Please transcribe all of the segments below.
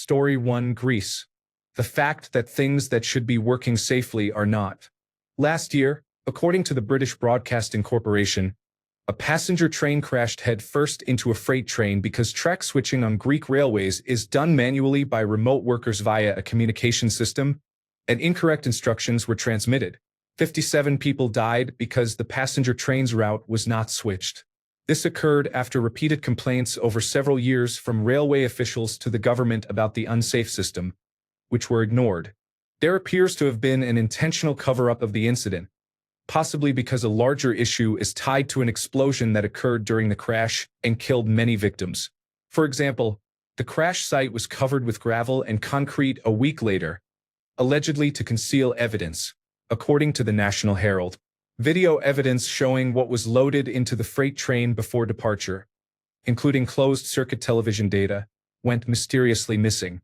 Story 1, Greece. The fact that things that should be working safely are not. Last year, according to the British Broadcasting Corporation, a passenger train crashed head-first into a freight train because track switching on Greek railways is done manually by remote workers via a communication system, and incorrect instructions were transmitted. 57 people died because the passenger train's route was not switched. This occurred after repeated complaints over several years from railway officials to the government about the unsafe system, which were ignored. There appears to have been an intentional cover-up of the incident, possibly because a larger issue is tied to an explosion that occurred during the crash and killed many victims. For example, the crash site was covered with gravel and concrete a week later, allegedly to conceal evidence, according to the National Herald. Video evidence showing what was loaded into the freight train before departure, including closed-circuit television data, went mysteriously missing.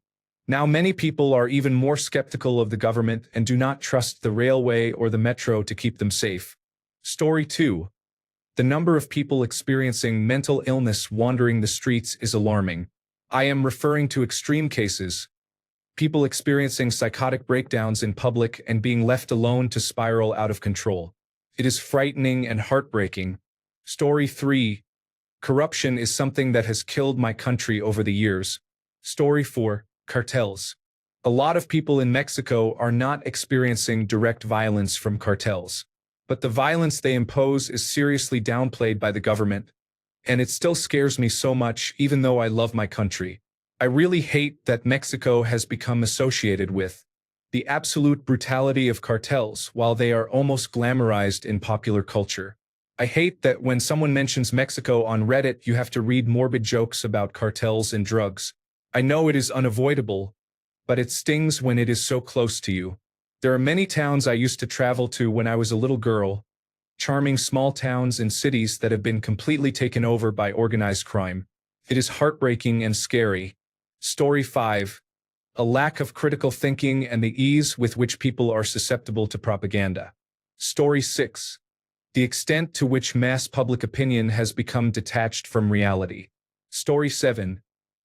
Now many people are even more skeptical of the government and do not trust the railway or the metro to keep them safe. Story 2. The number of people experiencing mental illness wandering the streets is alarming. I am referring to extreme cases. People experiencing psychotic breakdowns in public and being left alone to spiral out of control. It is frightening and heartbreaking. Story 3. Corruption is something that has killed my country over the years. Story 4. Cartels. A lot of people in Mexico are not experiencing direct violence from cartels, but the violence they impose is seriously downplayed by the government, and it still scares me so much even though I love my country. I really hate that Mexico has become associated with the absolute brutality of cartels while they are almost glamorized in popular culture. I hate that when someone mentions Mexico on Reddit, you have to read morbid jokes about cartels and drugs. I know it is unavoidable, but it stings when it is so close to you. There are many towns I used to travel to when I was a little girl, charming small towns and cities that have been completely taken over by organized crime. It is heartbreaking and scary. Story 5. A lack of critical thinking and the ease with which people are susceptible to propaganda. Story 6. The extent to which mass public opinion has become detached from reality. Story 7.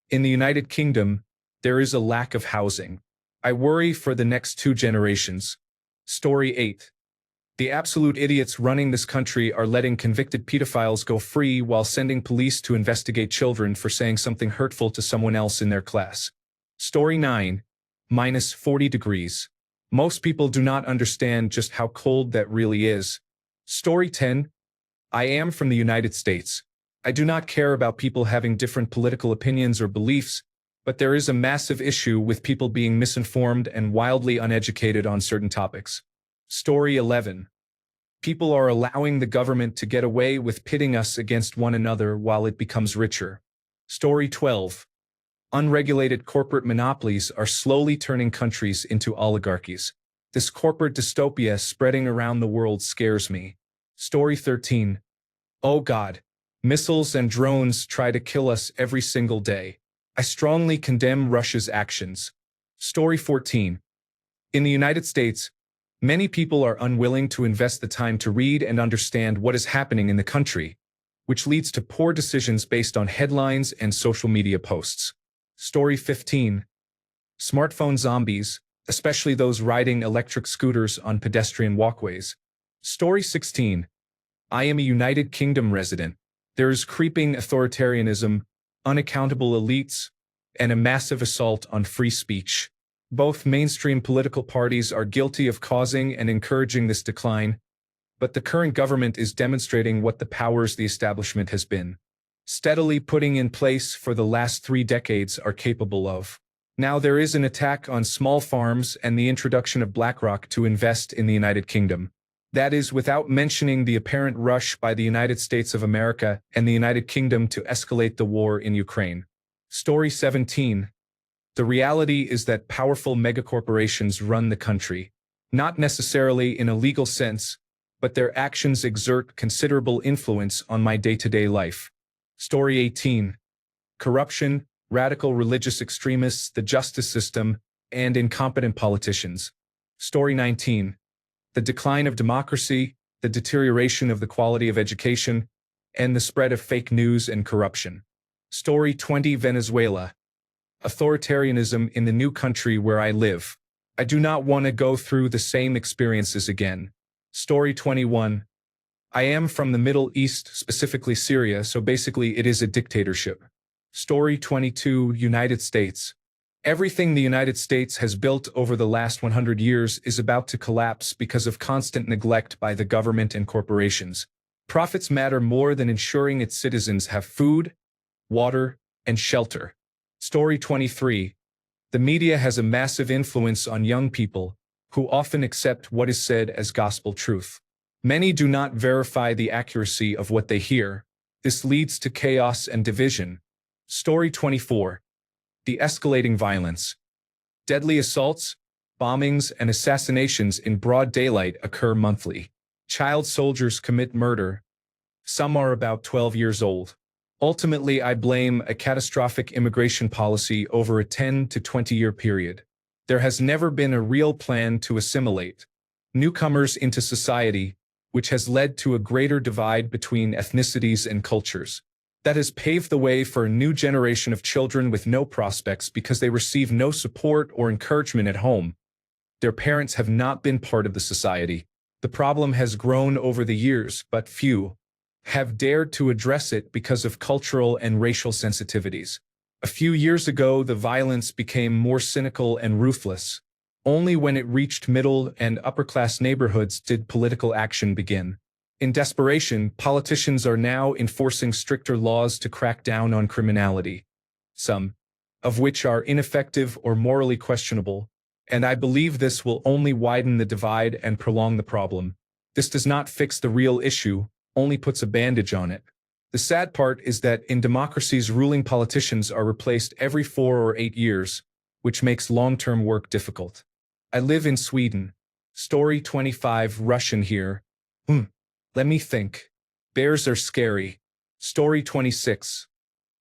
In the United Kingdom, there is a lack of housing. I worry for the next 2 generations. Story 8. The absolute idiots running this country are letting convicted pedophiles go free while sending police to investigate children for saying something hurtful to someone else in their class. Story 9. Minus 40 degrees. Most people do not understand just how cold that really is. Story 10. I am from the United States. I do not care about people having different political opinions or beliefs, but there is a massive issue with people being misinformed and wildly uneducated on certain topics. Story 11. People are allowing the government to get away with pitting us against one another while it becomes richer. Story 12. Unregulated corporate monopolies are slowly turning countries into oligarchies. This corporate dystopia spreading around the world scares me. Story 13. Oh God. Missiles and drones try to kill us every single day. I strongly condemn Russia's actions. Story 14. In the United States, many people are unwilling to invest the time to read and understand what is happening in the country, which leads to poor decisions based on headlines and social media posts. Story 15. Smartphone zombies, especially those riding electric scooters on pedestrian walkways. Story 16. I am a United Kingdom resident. There is creeping authoritarianism, unaccountable elites, and a massive assault on free speech. Both mainstream political parties are guilty of causing and encouraging this decline, but the current government is demonstrating what the powers the establishment has been steadily putting in place for the last 3 decades are capable of. Now there is an attack on small farms and the introduction of BlackRock to invest in the United Kingdom. That is without mentioning the apparent rush by the United States of America and the United Kingdom to escalate the war in Ukraine. Story 17. The reality is that powerful megacorporations run the country, not necessarily in a legal sense, but their actions exert considerable influence on my day-to-day life. Story 18. Corruption, radical religious extremists, the justice system, and incompetent politicians. Story 19. The decline of democracy, the deterioration of the quality of education, and the spread of fake news and corruption. Story 20. Venezuela. Authoritarianism in the new country where I live. I do not want to go through the same experiences again. Story 21. I am from the Middle East, specifically Syria, so basically it is a dictatorship. Story 22. United States. Everything the United States has built over the last 100 years is about to collapse because of constant neglect by the government and corporations. Profits matter more than ensuring its citizens have food, water, and shelter. Story 23. The media has a massive influence on young people, who often accept what is said as gospel truth. Many do not verify the accuracy of what they hear. This leads to chaos and division. Story 24. The escalating violence. Deadly assaults, bombings, and assassinations in broad daylight occur monthly. Child soldiers commit murder. Some are about 12 years old. Ultimately, I blame a catastrophic immigration policy over a 10 to 20-year period. There has never been a real plan to assimilate newcomers into society, which has led to a greater divide between ethnicities and cultures. That has paved the way for a new generation of children with no prospects because they receive no support or encouragement at home. Their parents have not been part of the society. The problem has grown over the years, but few have dared to address it because of cultural and racial sensitivities. A few years ago, the violence became more cynical and ruthless. Only when it reached middle and upper-class neighborhoods did political action begin. In desperation, politicians are now enforcing stricter laws to crack down on criminality, some of which are ineffective or morally questionable, and I believe this will only widen the divide and prolong the problem. This does not fix the real issue, only puts a bandage on it. The sad part is that in democracies, ruling politicians are replaced every 4 or 8 years, which makes long-term work difficult. I live in Sweden. Story 25. Russian here. Let me think. Bears are scary. Story 26.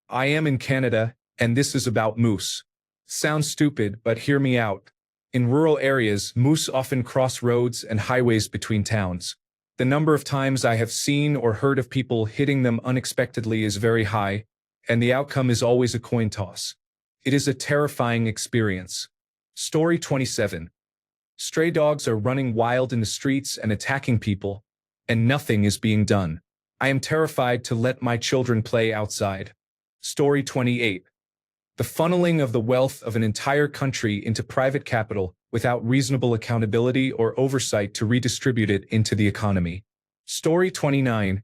I am in Canada, and this is about moose. Sounds stupid, but hear me out. In rural areas, moose often cross roads and highways between towns. The number of times I have seen or heard of people hitting them unexpectedly is very high, and the outcome is always a coin toss. It is a terrifying experience. Story 27. Stray dogs are running wild in the streets and attacking people, and nothing is being done. I am terrified to let my children play outside. Story 28. The funneling of the wealth of an entire country into private capital without reasonable accountability or oversight to redistribute it into the economy. Story 29.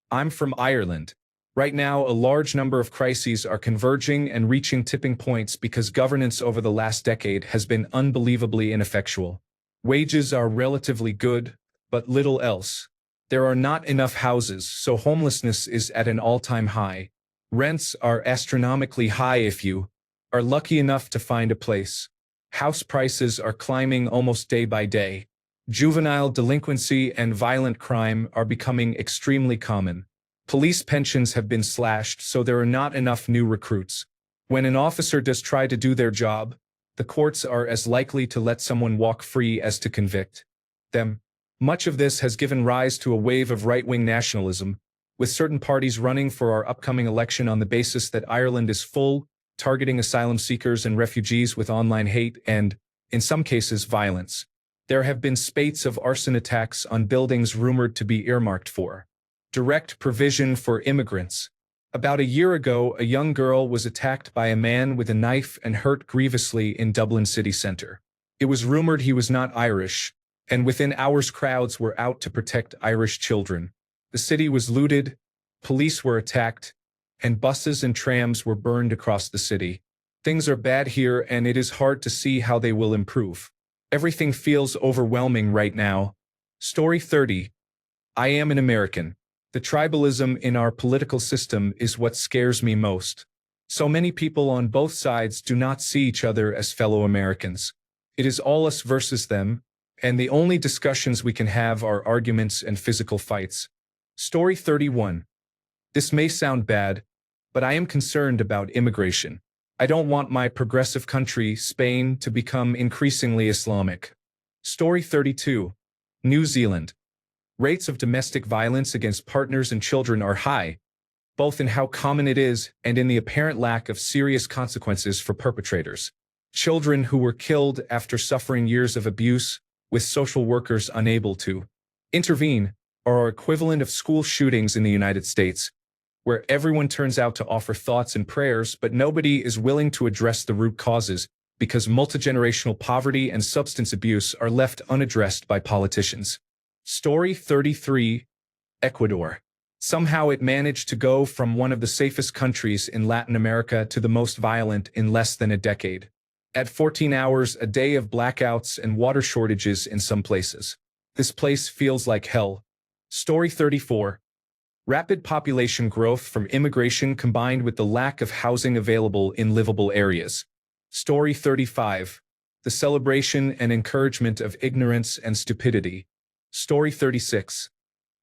I'm from Ireland. Right now, a large number of crises are converging and reaching tipping points because governance over the last decade has been unbelievably ineffectual. Wages are relatively good, but little else. There are not enough houses, so homelessness is at an all-time high. Rents are astronomically high if you are lucky enough to find a place. House prices are climbing almost day by day. Juvenile delinquency and violent crime are becoming extremely common. Police pensions have been slashed, so there are not enough new recruits. When an officer does try to do their job, the courts are as likely to let someone walk free as to convict them. Much of this has given rise to a wave of right-wing nationalism, with certain parties running for our upcoming election on the basis that Ireland is full, targeting asylum seekers and refugees with online hate and, in some cases, violence. There have been spates of arson attacks on buildings rumored to be earmarked for direct provision for immigrants. About a year ago, a young girl was attacked by a man with a knife and hurt grievously in Dublin city centre. It was rumored he was not Irish, and within hours crowds were out to protect Irish children. The city was looted, police were attacked, and buses and trams were burned across the city. Things are bad here, and it is hard to see how they will improve. Everything feels overwhelming right now. Story 30. I am an American. The tribalism in our political system is what scares me most. So many people on both sides do not see each other as fellow Americans. It is all us versus them, and the only discussions we can have are arguments and physical fights. Story 31. This may sound bad, but I am concerned about immigration. I don't want my progressive country, Spain, to become increasingly Islamic. Story 32. New Zealand. Rates of domestic violence against partners and children are high, both in how common it is and in the apparent lack of serious consequences for perpetrators. Children who were killed after suffering years of abuse, with social workers unable to intervene, are our equivalent of school shootings in the United States, where everyone turns out to offer thoughts and prayers, but nobody is willing to address the root causes because multigenerational poverty and substance abuse are left unaddressed by politicians. Story 33, Ecuador. Somehow it managed to go from one of the safest countries in Latin America to the most violent in less than a decade. At 14 hours a day of blackouts and water shortages in some places. This place feels like hell. Story 34. Rapid population growth from immigration combined with the lack of housing available in livable areas. Story 35. The celebration and encouragement of ignorance and stupidity. Story 36.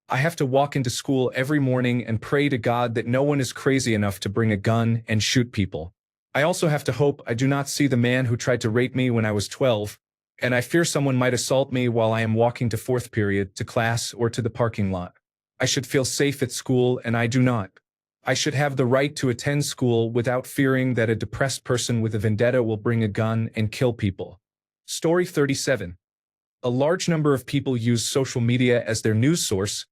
I have to walk into school every morning and pray to God that no one is crazy enough to bring a gun and shoot people. I also have to hope I do not see the man who tried to rape me when I was 12, and I fear someone might assault me while I am walking to fourth period, to class, or to the parking lot. I should feel safe at school, and I do not. I should have the right to attend school without fearing that a depressed person with a vendetta will bring a gun and kill people. Story 37. A large number of people use social media as their news source,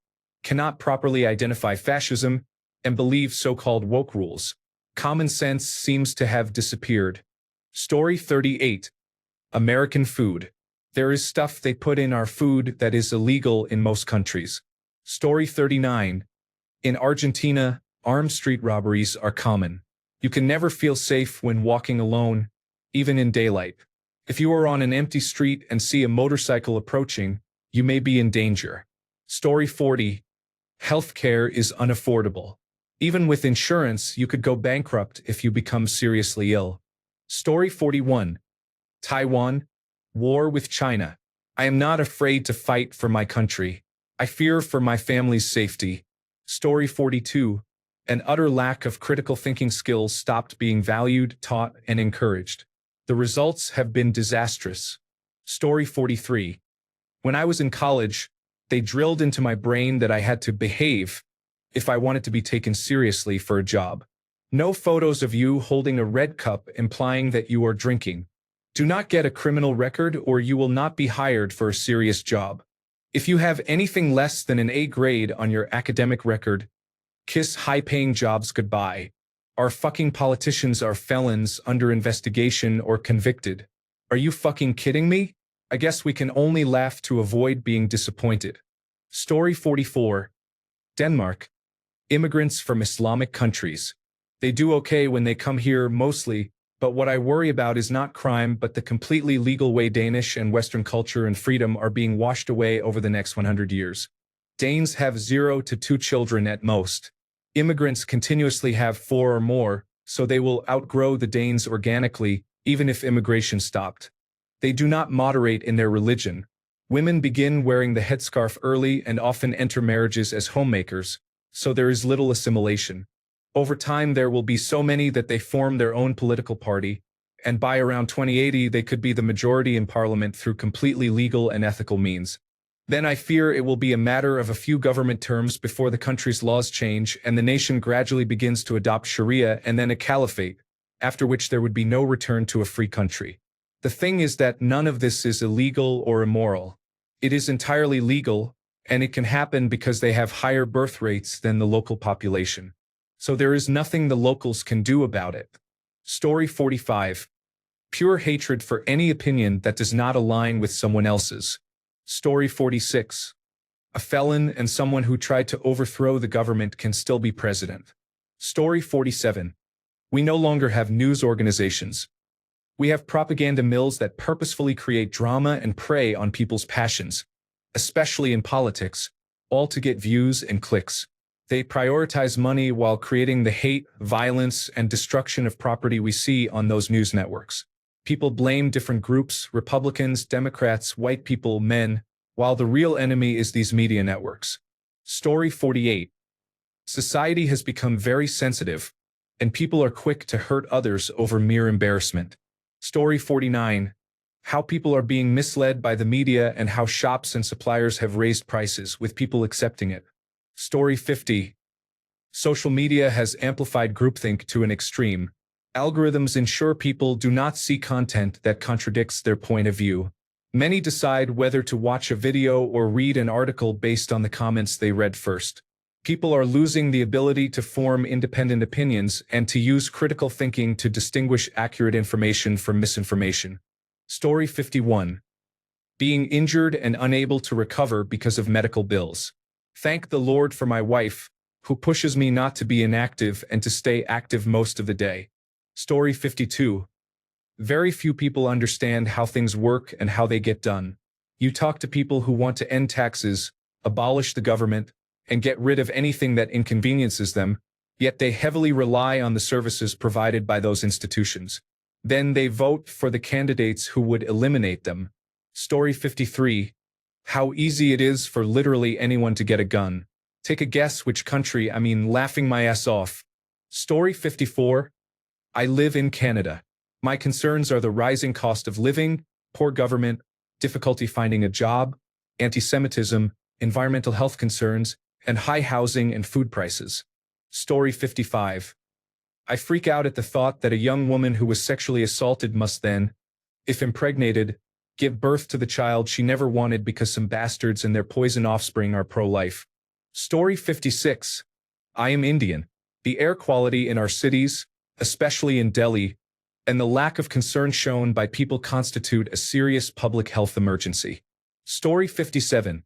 cannot properly identify fascism, and believe so-called woke rules. Common sense seems to have disappeared. Story 38. American food. There is stuff they put in our food that is illegal in most countries. Story 39. In Argentina, armed street robberies are common. You can never feel safe when walking alone, even in daylight. If you are on an empty street and see a motorcycle approaching, you may be in danger. Story 40. Healthcare is unaffordable. Even with insurance, you could go bankrupt if you become seriously ill. Story 41. Taiwan. War with China. I am not afraid to fight for my country. I fear for my family's safety. Story 42. An utter lack of critical thinking skills stopped being valued, taught, and encouraged. The results have been disastrous. Story 43. When I was in college, they drilled into my brain that I had to behave if I wanted to be taken seriously for a job. No photos of you holding a red cup implying that you are drinking. Do not get a criminal record or you will not be hired for a serious job. If you have anything less than an A grade on your academic record, kiss high-paying jobs goodbye. Our fucking politicians are felons under investigation or convicted. Are you fucking kidding me? I guess we can only laugh to avoid being disappointed. Story 44. Denmark. Immigrants from Islamic countries. They do okay when they come here mostly, but what I worry about is not crime but the completely legal way Danish and Western culture and freedom are being washed away over the next 100 years. Danes have 0 to 2 children at most. Immigrants continuously have 4 or more, so they will outgrow the Danes organically, even if immigration stopped. They do not moderate in their religion. Women begin wearing the headscarf early and often enter marriages as homemakers, so there is little assimilation. Over time there will be so many that they form their own political party, and by around 2080 they could be the majority in parliament through completely legal and ethical means. Then I fear it will be a matter of a few government terms before the country's laws change and the nation gradually begins to adopt Sharia and then a caliphate, after which there would be no return to a free country. The thing is that none of this is illegal or immoral. It is entirely legal, and it can happen because they have higher birth rates than the local population. So there is nothing the locals can do about it. Story 45. Pure hatred for any opinion that does not align with someone else's. Story 46. A felon and someone who tried to overthrow the government can still be president. Story 47. We no longer have news organizations. We have propaganda mills that purposefully create drama and prey on people's passions, especially in politics, all to get views and clicks. They prioritize money while creating the hate, violence, and destruction of property we see on those news networks. People blame different groups, Republicans, Democrats, white people, men, while the real enemy is these media networks. Story 48. Society has become very sensitive, and people are quick to hurt others over mere embarrassment. Story 49. How people are being misled by the media and how shops and suppliers have raised prices with people accepting it. Story 50. Social media has amplified groupthink to an extreme. Algorithms ensure people do not see content that contradicts their point of view. Many decide whether to watch a video or read an article based on the comments they read first. People are losing the ability to form independent opinions and to use critical thinking to distinguish accurate information from misinformation. Story 51. Being injured and unable to recover because of medical bills. Thank the Lord for my wife, who pushes me not to be inactive and to stay active most of the day. Story 52. Very few people understand how things work and how they get done. You talk to people who want to end taxes, abolish the government, and get rid of anything that inconveniences them, yet they heavily rely on the services provided by those institutions. Then they vote for the candidates who would eliminate them. Story 53. How easy it is for literally anyone to get a gun. Take a guess which country, laughing my ass off. Story 54. I live in Canada. My concerns are the rising cost of living, poor government, difficulty finding a job, anti-Semitism, environmental health concerns, and high housing and food prices. Story 55. I freak out at the thought that a young woman who was sexually assaulted must then, if impregnated, give birth to the child she never wanted because some bastards and their poison offspring are pro-life. Story 56. I am Indian. The air quality in our cities, especially in Delhi, and the lack of concern shown by people constitute a serious public health emergency. Story 57.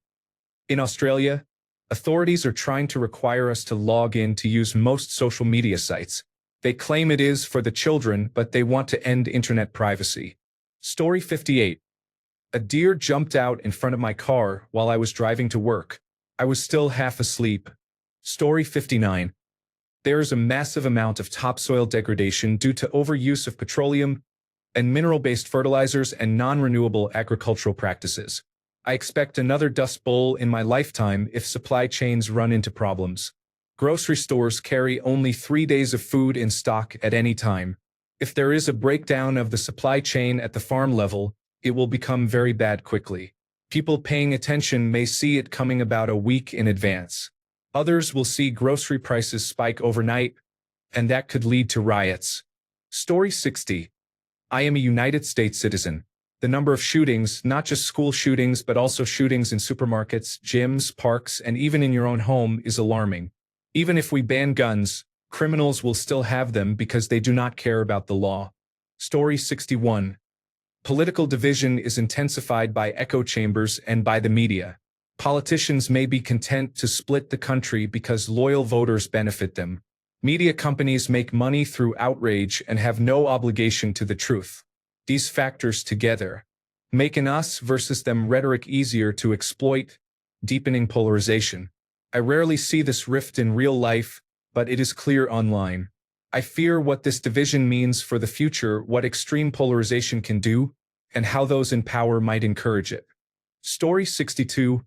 In Australia, authorities are trying to require us to log in to use most social media sites. They claim it is for the children, but they want to end internet privacy. Story 58. A deer jumped out in front of my car while I was driving to work. I was still half asleep. Story 59. There is a massive amount of topsoil degradation due to overuse of petroleum and mineral-based fertilizers and non-renewable agricultural practices. I expect another dust bowl in my lifetime if supply chains run into problems. Grocery stores carry only 3 days of food in stock at any time. If there is a breakdown of the supply chain at the farm level, it will become very bad quickly. People paying attention may see it coming about a week in advance. Others will see grocery prices spike overnight, and that could lead to riots. Story 60. I am a United States citizen. The number of shootings, not just school shootings but also shootings in supermarkets, gyms, parks, and even in your own home, is alarming. Even if we ban guns, criminals will still have them because they do not care about the law. Story 61. Political division is intensified by echo chambers and by the media. Politicians may be content to split the country because loyal voters benefit them. Media companies make money through outrage and have no obligation to the truth. These factors together make an us versus them rhetoric easier to exploit, deepening polarization. I rarely see this rift in real life, but it is clear online. I fear what this division means for the future, what extreme polarization can do, and how those in power might encourage it. Story 62.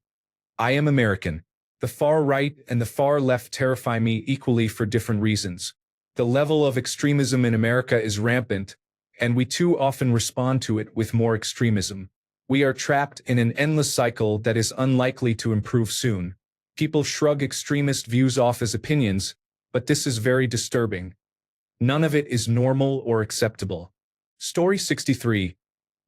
I am American. The far right and the far left terrify me equally for different reasons. The level of extremism in America is rampant, and we too often respond to it with more extremism. We are trapped in an endless cycle that is unlikely to improve soon. People shrug extremist views off as opinions, but this is very disturbing. None of it is normal or acceptable. Story 63.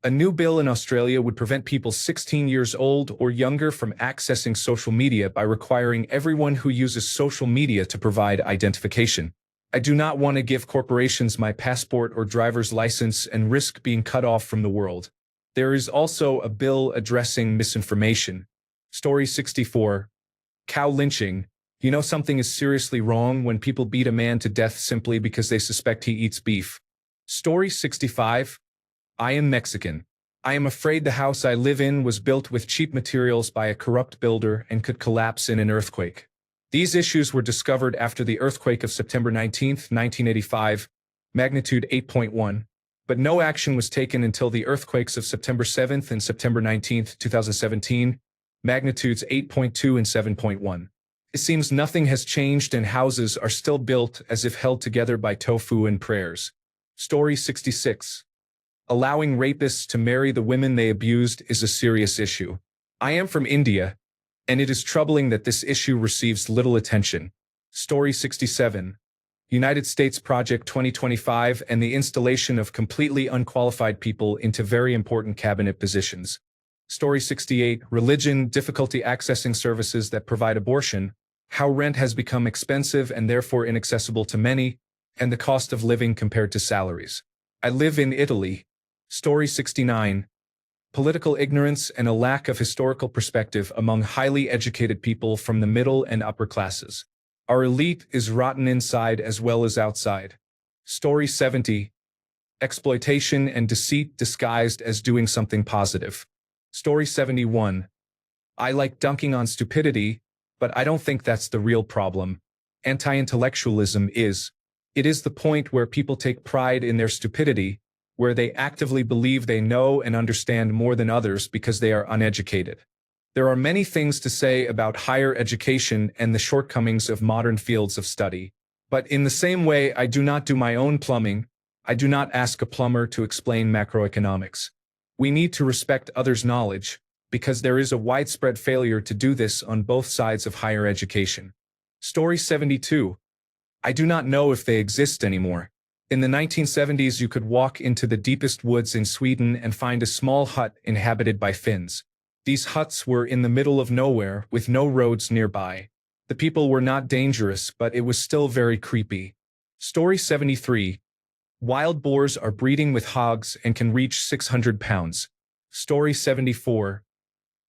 A new bill in Australia would prevent people 16 years old or younger from accessing social media by requiring everyone who uses social media to provide identification. I do not want to give corporations my passport or driver's license and risk being cut off from the world. There is also a bill addressing misinformation. Story 64. Cow lynching. You know something is seriously wrong when people beat a man to death simply because they suspect he eats beef. Story 65. I am Mexican. I am afraid the house I live in was built with cheap materials by a corrupt builder and could collapse in an earthquake. These issues were discovered after the earthquake of September 19, 1985, magnitude 8.1, but no action was taken until the earthquakes of September 7 and September 19, 2017, magnitudes 8.2 and 7.1. It seems nothing has changed and houses are still built as if held together by tofu and prayers. Story 66. Allowing rapists to marry the women they abused is a serious issue. I am from India, and it is troubling that this issue receives little attention. Story 67. United States Project 2025 and the installation of completely unqualified people into very important cabinet positions. Story 68. Religion, difficulty accessing services that provide abortion, how rent has become expensive and therefore inaccessible to many, and the cost of living compared to salaries. I live in Italy. Story 69. Political ignorance and a lack of historical perspective among highly educated people from the middle and upper classes. Our elite is rotten inside as well as outside. Story 70. Exploitation and deceit disguised as doing something positive. Story 71. I like dunking on stupidity, but I don't think that's the real problem. Anti-intellectualism is. It is the point where people take pride in their stupidity, where they actively believe they know and understand more than others because they are uneducated. There are many things to say about higher education and the shortcomings of modern fields of study. But in the same way I do not do my own plumbing, I do not ask a plumber to explain macroeconomics. We need to respect others' knowledge, because there is a widespread failure to do this on both sides of higher education. Story 72. I do not know if they exist anymore. In the 1970s you could walk into the deepest woods in Sweden and find a small hut inhabited by Finns. These huts were in the middle of nowhere, with no roads nearby. The people were not dangerous, but it was still very creepy. Story 73. Wild boars are breeding with hogs and can reach 600 pounds. Story 74.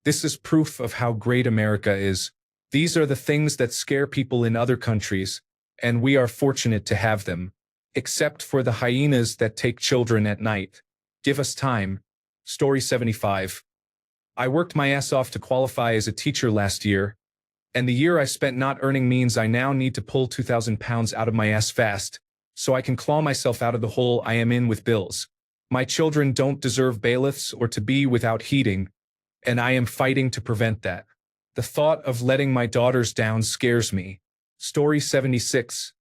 This is proof of how great America is. These are the things that scare people in other countries, and we are fortunate to have them. Except for the hyenas that take children at night. Give us time. Story 75. I worked my ass off to qualify as a teacher last year, and the year I spent not earning means I now need to pull 2,000 pounds out of my ass fast, so I can claw myself out of the hole I am in with bills. My children don't deserve bailiffs or to be without heating, and I am fighting to prevent that. The thought of letting my daughters down scares me. Story 76.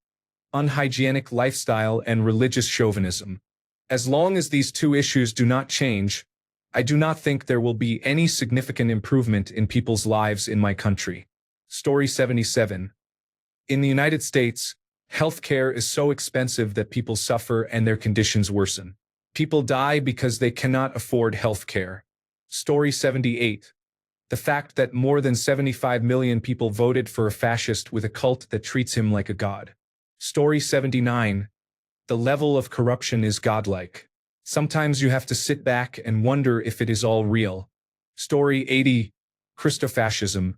Unhygienic lifestyle and religious chauvinism. As long as these two issues do not change, I do not think there will be any significant improvement in people's lives in my country. Story 77. In the United States, healthcare is so expensive that people suffer and their conditions worsen. People die because they cannot afford healthcare. Story 78. The fact that more than 75 million people voted for a fascist with a cult that treats him like a god. Story 79. The level of corruption is godlike. Sometimes you have to sit back and wonder if it is all real. Story 80. Christofascism.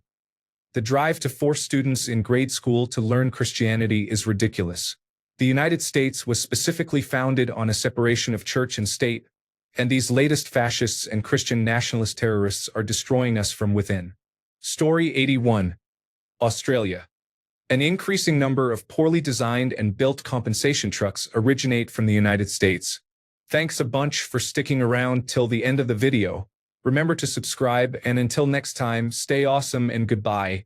The drive to force students in grade school to learn Christianity is ridiculous. The United States was specifically founded on a separation of church and state, and these latest fascists and Christian nationalist terrorists are destroying us from within. Story 81. Australia. An increasing number of poorly designed and built compensation trucks originate from the United States. Thanks a bunch for sticking around till the end of the video. Remember to subscribe, and until next time, stay awesome and goodbye.